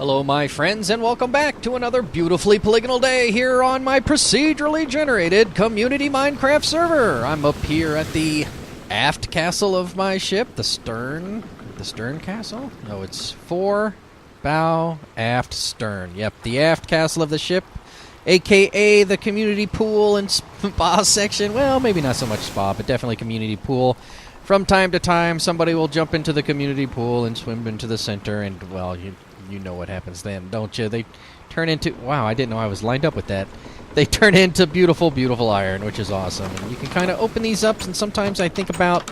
Hello my friends, and welcome back to another beautifully polygonal day here on my procedurally generated community Minecraft server. I'm up here at the aft castle of my ship, the stern castle? No, it's fore, bow, aft, stern. Yep, the aft castle of the ship, aka the community pool and spa section. Well, maybe not so much spa, but definitely community pool. From time to time, somebody will jump into the community pool and swim into the center, and, well, you know what happens then, don't you? They turn into... Wow, I didn't know I was lined up with that. They turn into beautiful, beautiful iron, which is awesome. And you can kind of open these up, and sometimes I think about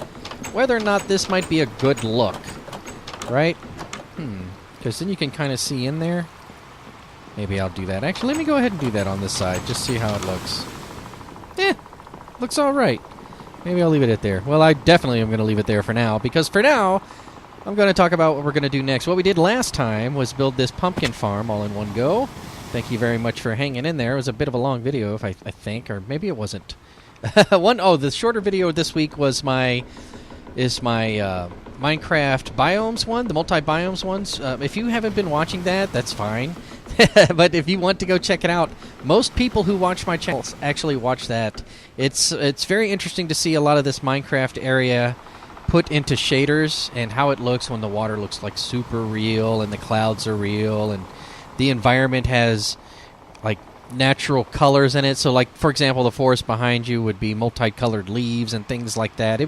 whether or not this might be a good look. Right? Because then you can kind of see in there. Maybe I'll do that. Actually, let me go ahead and do that on this side, just see how it looks. Looks alright. Maybe I'll leave it at there. Well, I definitely am going to leave it there for now, because for now, I'm going to talk about what we're going to do next. What we did last time was build this pumpkin farm all in one go. Thank you very much for hanging in there. It was a bit of a long video, I think, or maybe it wasn't. The shorter video this week was my Minecraft biomes one, the multi-biomes ones. If you haven't been watching that, that's fine. But if you want to go check it out, most people who watch my channel actually watch that. It's very interesting to see a lot of this Minecraft area put into shaders and how it looks when the water looks like super real and the clouds are real and the environment has like natural colors in it. So like, for example, the forest behind you would be multicolored leaves and things like that. It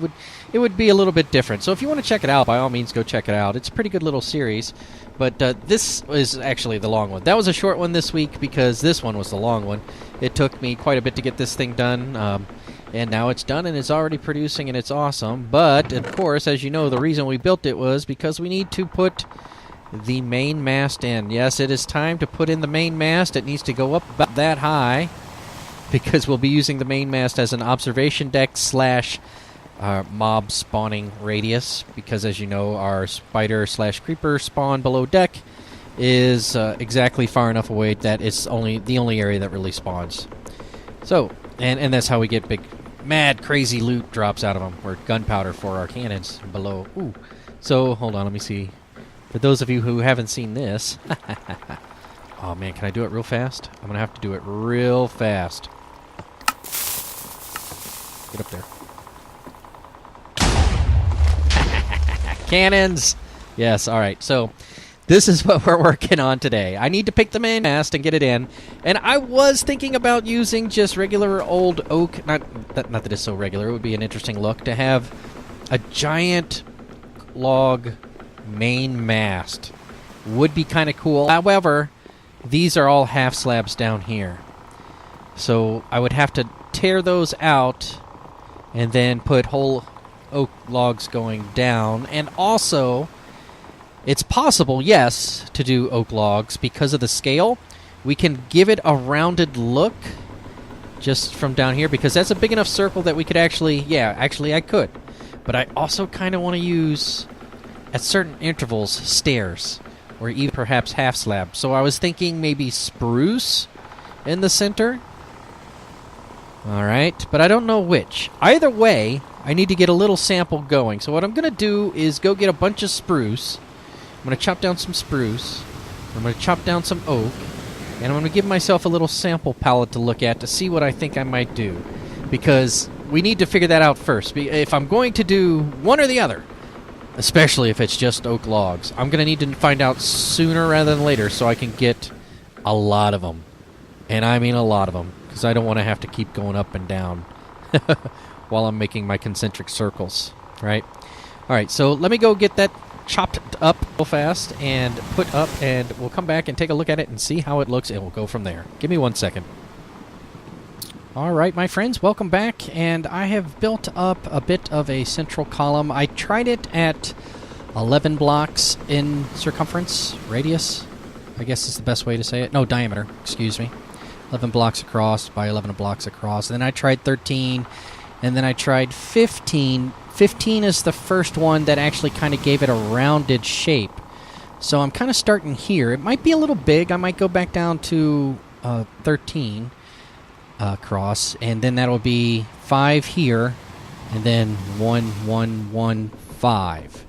would be a little bit different. So if you want to check it out, by all means go check it out. It's a pretty good little series. But this is actually the long one. That was a short one this week because this one was the long one. It took me quite a bit to get this thing done. And now it's done, and it's already producing, and it's awesome. But, of course, as you know, the reason we built it was because we need to put the main mast in. Yes, it is time to put in the main mast. It needs to go up about that high because we'll be using the main mast as an observation deck / mob spawning radius because, as you know, our spider / creeper spawn below deck is exactly far enough away that it's the only area that really spawns. So, and that's how we get big... mad, crazy loot drops out of them, or gunpowder for our cannons below. Ooh. So, hold on, let me see. For those of you who haven't seen this... Oh, man, can I do it real fast? I'm going to have to do it real fast. Get up there. Cannons! Yes, alright, so... this is what we're working on today. I need to pick the main mast and get it in. And I was thinking about using just regular old oak. Not that it's so regular. It would be an interesting look to have a giant log main mast. Would be kind of cool. However, these are all half slabs down here. So I would have to tear those out and then put whole oak logs going down. And also... it's possible, yes, to do oak logs because of the scale. We can give it a rounded look just from down here because that's a big enough circle that we could actually... yeah, actually I could. But I also kind of want to use, at certain intervals, stairs or even perhaps half slab. So I was thinking maybe spruce in the center. Alright, but I don't know which. Either way, I need to get a little sample going. So what I'm going to do is go get a bunch of spruce. I'm going to chop down some spruce, I'm going to chop down some oak, and I'm going to give myself a little sample palette to look at to see what I think I might do. Because we need to figure that out first. If I'm going to do one or the other, especially if it's just oak logs, I'm going to need to find out sooner rather than later so I can get a lot of them. And I mean a lot of them, because I don't want to have to keep going up and down while I'm making my concentric circles, right? Alright, so let me go get that chopped up real fast and put up, and we'll come back and take a look at it and see how it looks, and we'll go from there. Give me 1 second. Alright, my friends, welcome back, and I have built up a bit of a central column. I tried it at 11 blocks in circumference, radius, I guess is the best way to say it. No, diameter, excuse me. 11 blocks across by 11 blocks across. And then I tried 13, and then I tried 15. 15 is the first one that actually kind of gave it a rounded shape. So I'm kind of starting here. It might be a little big. I might go back down to 13 across, and then that'll be 5 here, and then 1, 1, 1, 5.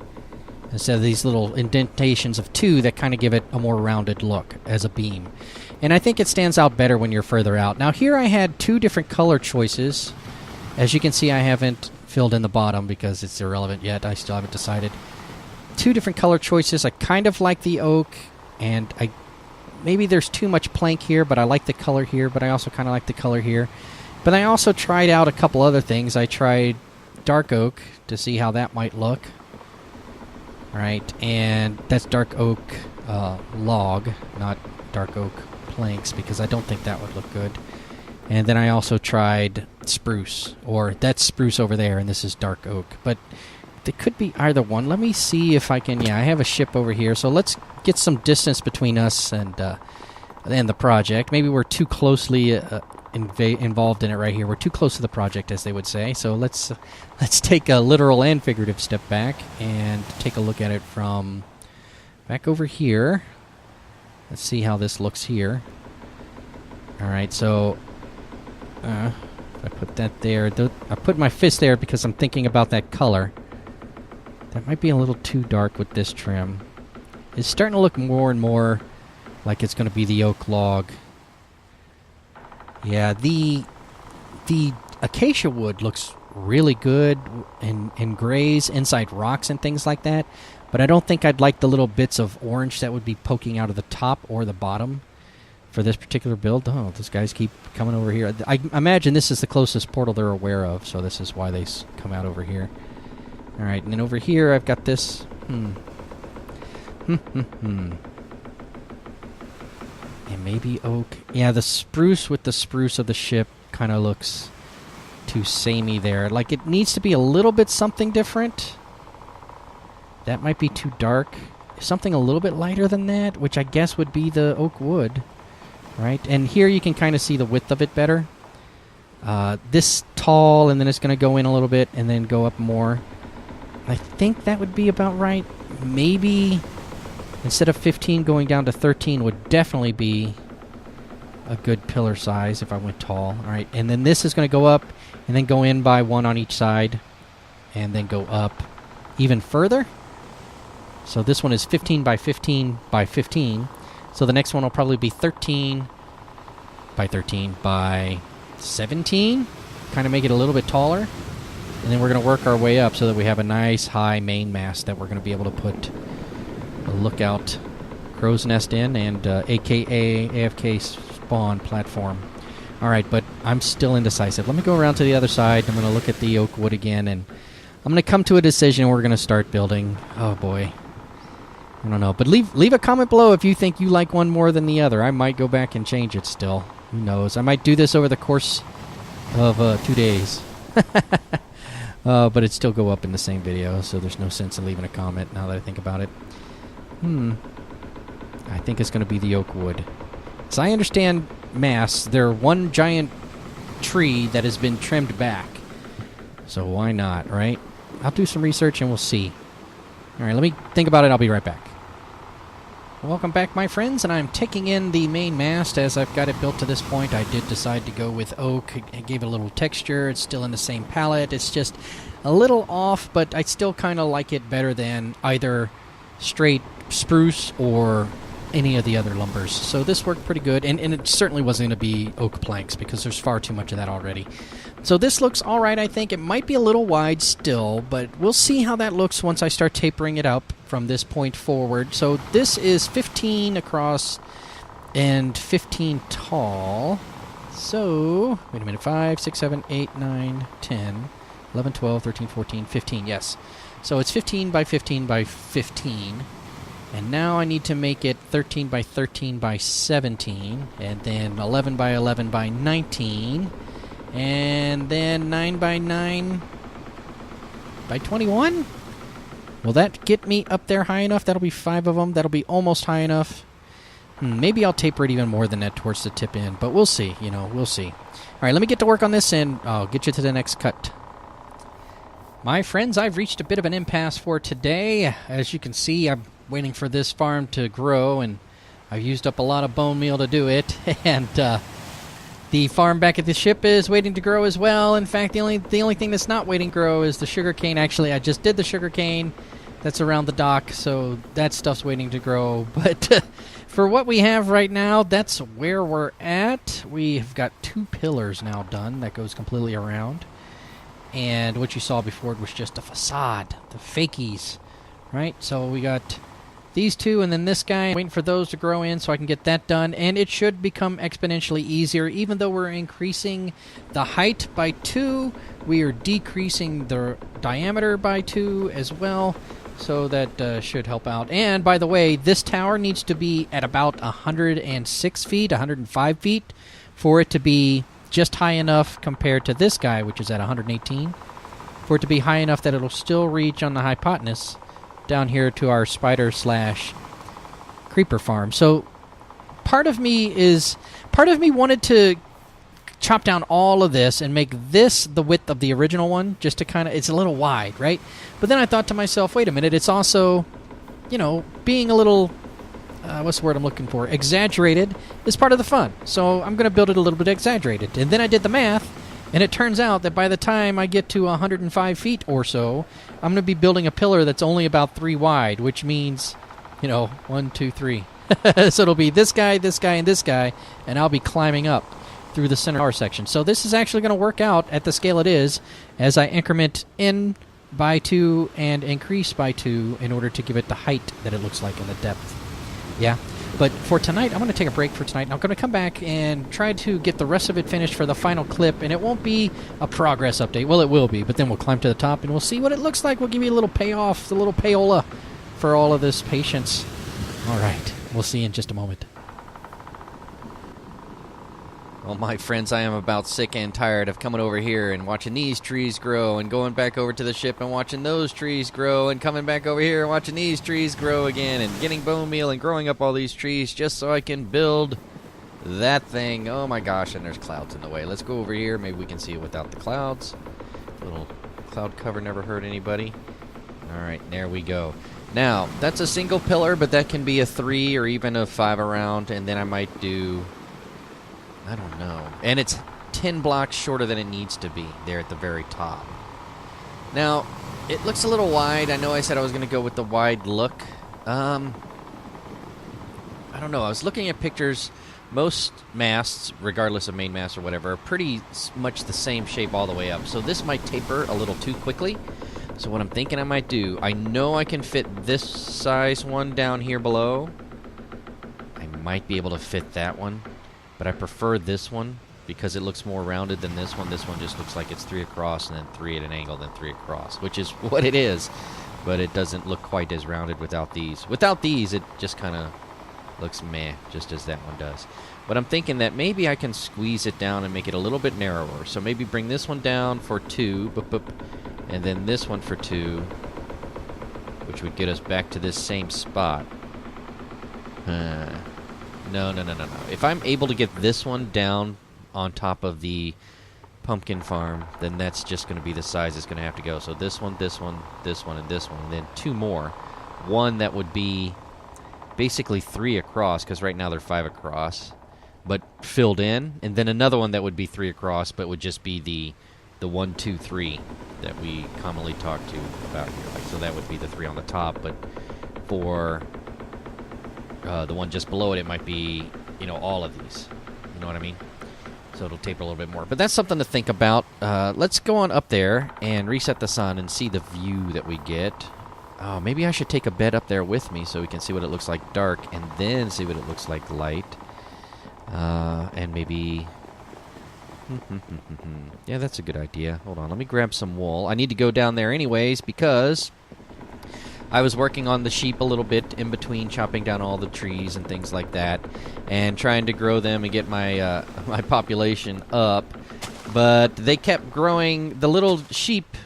instead of these little indentations of 2 that kind of give it a more rounded look as a beam. And I think it stands out better when you're further out. Now here I had 2 different color choices. As you can see, I haven't filled in the bottom because it's irrelevant yet. I still haven't decided. 2 different color choices. I kind of like the oak, and maybe there's too much plank here, but I like the color here, but I also kind of like the color here. But I also tried out a couple other things. I tried dark oak to see how that might look. Right, and that's dark oak log, not dark oak planks, because I don't think that would look good. And then I also tried spruce, or that's spruce over there, and this is dark oak. But it could be either one. Let me see if I can... Yeah, I have a ship over here, so let's get some distance between us and the project. Maybe we're too closely involved in it right here. We're too close to the project, as they would say. So let's take a literal and figurative step back and take a look at it from back over here. Let's see how this looks here. All right, so I put that there. I put my fist there because I'm thinking about that color. That might be a little too dark with this trim. It's starting to look more and more like it's going to be the oak log. Yeah, the acacia wood looks really good in grays, inside rocks and things like that. But I don't think I'd like the little bits of orange that would be poking out of the top or the bottom for this particular build. Oh, these guys keep coming over here. I imagine this is the closest portal they're aware of, so this is why they come out over here. All right, and then over here I've got this... And maybe oak. Yeah, the spruce with the spruce of the ship kind of looks too samey there. Like, it needs to be a little bit something different. That might be too dark. Something a little bit lighter than that, which I guess would be the oak wood. Right? And here you can kind of see the width of it better. This tall, and then it's going to go in a little bit, and then go up more. I think that would be about right. Maybe instead of 15 going down to 13 would definitely be a good pillar size if I went tall. All right, and then this is going to go up and then go in by 1 on each side and then go up even further. So this one is 15 by 15 by 15. So the next one will probably be 13 by 13 by 17. Kind of make it a little bit taller. And then we're going to work our way up so that we have a nice high main mast that we're going to be able to put a lookout crow's nest in and AKA AFK spawn platform. All right, but I'm still indecisive. Let me go around to the other side. I'm going to look at the oak wood again, and I'm going to come to a decision. We're going to start building. Oh, boy. I don't know. But leave a comment below if you think you like one more than the other. I might go back and change it still. Who knows? I might do this over the course of 2 days. But it'd still go up in the same video, so there's no sense in leaving a comment now that I think about it. I think it's going to be the oak wood. As I understand masts, they're one giant tree that has been trimmed back. So why not, right? I'll do some research and we'll see. All right, let me think about it. I'll be right back. Welcome back, my friends, and I'm taking in the main mast as I've got it built to this point. I did decide to go with oak. I gave it a little texture. It's still in the same palette. It's just a little off, but I still kind of like it better than either straight spruce or any of the other lumbers. So this worked pretty good, and it certainly wasn't going to be oak planks because there's far too much of that already. So this looks all right, I think. It might be a little wide still, but we'll see how that looks once I start tapering it up from this point forward. So this is 15 across and 15 tall. So, wait a minute, 5, 6, 7, 8, 9, 10, 11, 12, 13, 14, 15, yes. So it's 15 by 15 by 15. And now I need to make it 13 by 13 by 17, and then 11 by 11 by 19, and then 9 by 9 by 21? Will that get me up there high enough? That'll be 5 of them. That'll be almost high enough. Maybe I'll taper it even more than that towards the tip end, but we'll see, we'll see. All right, let me get to work on this, and I'll get you to the next cut. My friends, I've reached a bit of an impasse for today. As you can see, I'm waiting for this farm to grow, and I've used up a lot of bone meal to do it, and the farm back at the ship is waiting to grow as well. In fact, the only thing that's not waiting to grow is the sugar cane. Actually, I just did the sugar cane, that's around the dock, so that stuff's waiting to grow. But for what we have right now, that's where we're at. We've got 2 pillars now done that goes completely around. And what you saw before was just a facade, the fakies, right? So we got these 2 and then this guy, waiting for those to grow in so I can get that done. And it should become exponentially easier. Even though we're increasing the height by 2, we are decreasing the diameter by 2 as well. So that should help out. And by the way, this tower needs to be at about 106 feet, 105 feet, for it to be just high enough compared to this guy, which is at 118, for it to be high enough that it'll still reach on the hypotenuse down here to our spider/creeper farm. So part of me wanted to chop down all of this and make this the width of the original one, just to kind of, it's a little wide, right? But then I thought to myself, wait a minute, it's also, you know, being a little, what's the word I'm looking for? Exaggerated is part of the fun. So I'm going to build it a little bit exaggerated. And then I did the math, and it turns out that by the time I get to 105 feet or so, I'm going to be building a pillar that's only about 3 wide, which means, you know, 1, 2, 3. So it'll be this guy, and this guy, and I'll be climbing up through the center tower section. So this is actually going to work out at the scale it is as I increment in by 2 and increase by 2 in order to give it the height that it looks like and the depth. Yeah. But for tonight, I'm going to take a break for tonight. I'm going to come back and try to get the rest of it finished for the final clip, and it won't be a progress update. Well, it will be, but then we'll climb to the top and we'll see what it looks like. We'll give you a little payoff, a little payola for all of this patience. All right. We'll see you in just a moment. Well, my friends, I am about sick and tired of coming over here and watching these trees grow and going back over to the ship and watching those trees grow and coming back over here and watching these trees grow again and getting bone meal and growing up all these trees just so I can build that thing. Oh my gosh, and there's clouds in the way. Let's go over here. Maybe we can see it without the clouds. A little cloud cover never hurt anybody. All right, there we go. Now, that's a single pillar, but that can be a 3 or even a 5 around, and then I might do, I don't know. And it's 10 blocks shorter than it needs to be there at the very top. Now, it looks a little wide. I know I said I was going to go with the wide look. I don't know. I was looking at pictures. Most masts, regardless of main mast or whatever, are pretty much the same shape all the way up. So this might taper a little too quickly. So what I'm thinking I might do, I know I can fit this size one down here below. I might be able to fit that one. But I prefer this one because it looks more rounded than this one. This one just looks like it's 3 across and then 3 at an angle, then 3 across, which is what it is. But it doesn't look quite as rounded without these. Without these, it just kind of looks meh, just as that one does. But I'm thinking that maybe I can squeeze it down and make it a little bit narrower. So maybe bring this one down for 2, boop, boop, and then this one for 2, which would get us back to this same spot. No. If I'm able to get this one down on top of the pumpkin farm, then that's just going to be the size it's going to have to go. So this one, this one, this one, and this one, and then 2 more. One that would be basically 3 across, because right now they're 5 across, but filled in, and then another one that would be 3 across, but would just be the 1, 2, 3 that we commonly talk to about here. Like, so that would be the 3 on the top, but for the one just below it, it might be, you know, all of these. You know what I mean? So it'll taper a little bit more. But that's something to think about. Let's go on up there and reset the sun and see the view that we get. Oh, maybe I should take a bed up there with me so we can see what it looks like dark and then see what it looks like light. And maybe... yeah, that's a good idea. Hold on, let me grab some wool. I need to go down there anyways because I was working on the sheep a little bit in between, chopping down all the trees and things like that, and trying to grow them and get my my population up. But they kept growing. The little sheep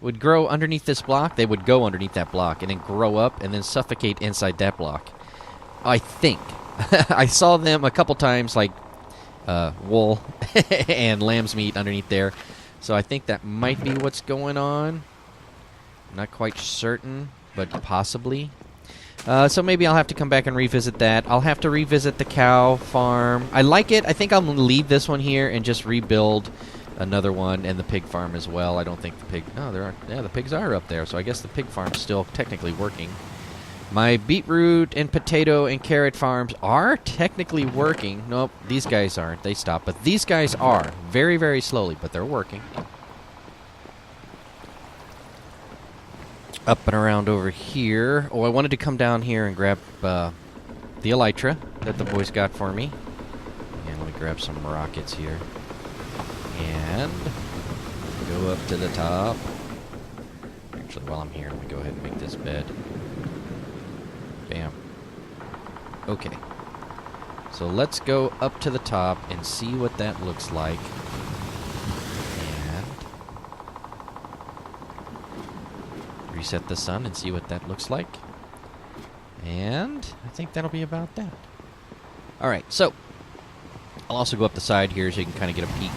would grow underneath this block. They would go underneath that block and then grow up and then suffocate inside that block. I think. I saw them a couple times, like wool and lamb's meat underneath there. So I think that might be what's going on. I'm not quite certain, but possibly. So maybe I'll have to come back and revisit that. I'll have to revisit the cow farm. I like it. I think I'm going to leave this one here and just rebuild another one, and the pig farm as well. I don't think the pig... No, there are... Yeah, the pigs are up there, so I guess the pig farm's still technically working. My beetroot and potato and carrot farms are technically working. Nope, these guys aren't. They stopped. But these guys are. Very, very slowly, but they're working. Up and around over here. Oh, I wanted to come down here and grab the elytra that the boys got for me. And let me grab some rockets here. And go up to the top. Actually, while I'm here, let me go ahead and make this bed. Bam. Okay. So let's go up to the top and see what that looks like. And reset the sun and see what that looks like. And I think that'll be about that. Alright, so I'll also go up the side here so you can kind of get a peek.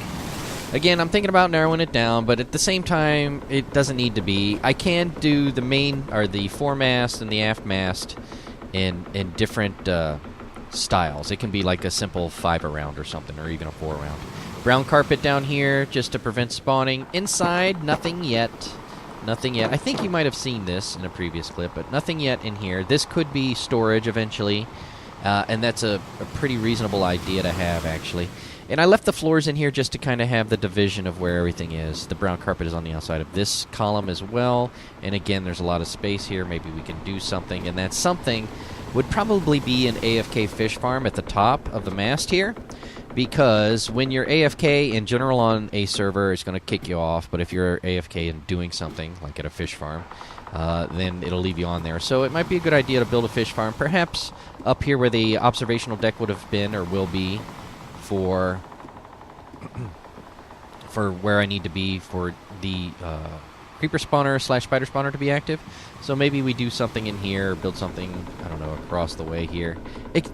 Again, I'm thinking about narrowing it down, but at the same time, it doesn't need to be. I can do the main, or the foremast and the aft mast in different styles. It can be like a simple 5-a-round or something, or even a 4-a-round. Brown carpet down here just to prevent spawning. Inside, nothing yet. Nothing yet. I think you might have seen this in a previous clip, but nothing yet in here. This could be storage eventually, and that's a pretty reasonable idea to have, actually. And I left the floors in here just to kind of have the division of where everything is. The brown carpet is on the outside of this column as well. And again, there's a lot of space here. Maybe we can do something. And that something would probably be an AFK fish farm at the top of the mast here. Because when you're AFK in general on a server, it's going to kick you off. But if you're AFK and doing something, like at a fish farm, then it'll leave you on there. So it might be a good idea to build a fish farm. Perhaps up here where the observational deck would have been or will be. For where I need to be for the creeper spawner / spider spawner to be active. So maybe we do something in here, build something, I don't know, across the way here.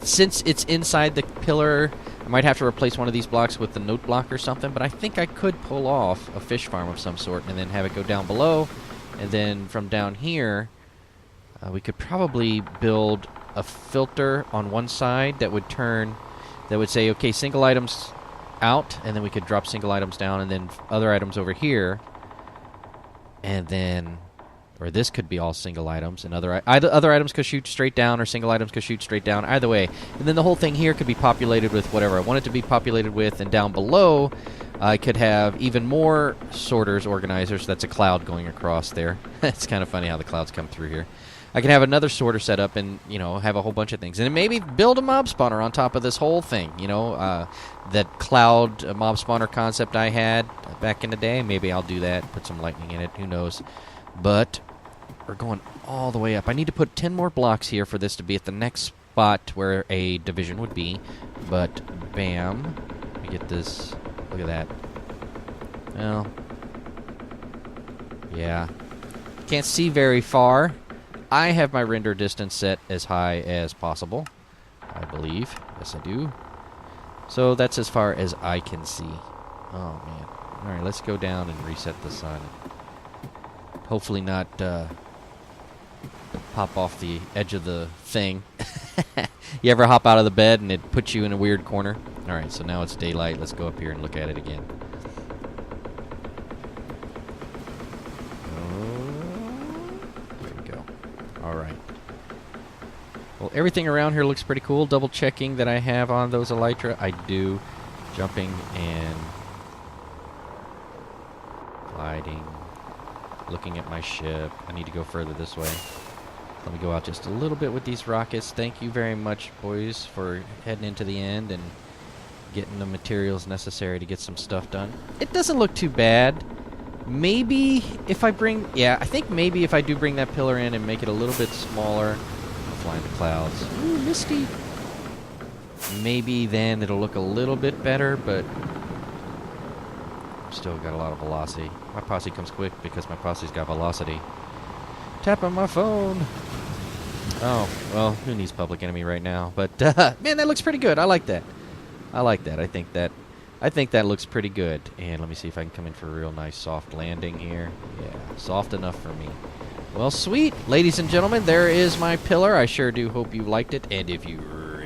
Since it's inside the pillar, I might have to replace one of these blocks with the note block or something, but I think I could pull off a fish farm of some sort and then have it go down below. And then from down here, we could probably build a filter on one side that would turn... that would say, okay, single items out, and then we could drop single items down, and then other items over here, and then, or this could be all single items, and other items could shoot straight down, or single items could shoot straight down, either way. And then the whole thing here could be populated with whatever I want it to be populated with, and down below, I could have even more sorters, organizers. That's a cloud going across there. It's kind of funny how the clouds come through here. I can have another sorter set up and, you know, have a whole bunch of things. And maybe build a mob spawner on top of this whole thing, you know. That cloud mob spawner concept I had back in the day, maybe I'll do that, put some lightning in it, who knows. But we're going all the way up. I need to put 10 more blocks here for this to be at the next spot where a division would be. But, bam. Let me get this. Look at that. Well, yeah. Can't see very far. I have my render distance set as high as possible, I believe. Yes, I do. So that's as far as I can see. Oh, man. All right, let's go down and reset the sun. Hopefully not pop off the edge of the thing. You ever hop out of the bed and it puts you in a weird corner? All right, so now it's daylight. Let's go up here and look at it again. Alright. Well, everything around here looks pretty cool. Double checking that I have on those elytra. I do. Jumping and gliding. Looking at my ship. I need to go further this way. Let me go out just a little bit with these rockets. Thank you very much, boys, for heading into the end and getting the materials necessary to get some stuff done. It doesn't look too bad. Maybe if I bring... Yeah, I think maybe if I do bring that pillar in and make it a little bit smaller... I'll fly in the clouds. Ooh, misty! Maybe then it'll look a little bit better, but... Still got a lot of velocity. My posse comes quick because my posse's got velocity. Tap on my phone! Oh, well, who needs Public Enemy right now? But, man, that looks pretty good. I like that. I like that. I think that looks pretty good. And let me see if I can come in for a real nice soft landing here. Yeah, soft enough for me. Well, sweet. Ladies and gentlemen, there is my pillar. I sure do hope you liked it. And if you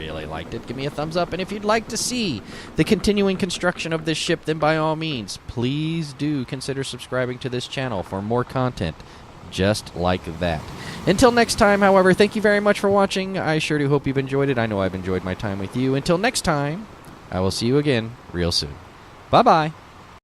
really liked it, give me a thumbs up. And if you'd like to see the continuing construction of this ship, then by all means, please do consider subscribing to this channel for more content just like that. Until next time, however, thank you very much for watching. I sure do hope you've enjoyed it. I know I've enjoyed my time with you. Until next time, I will see you again real soon. Bye-bye.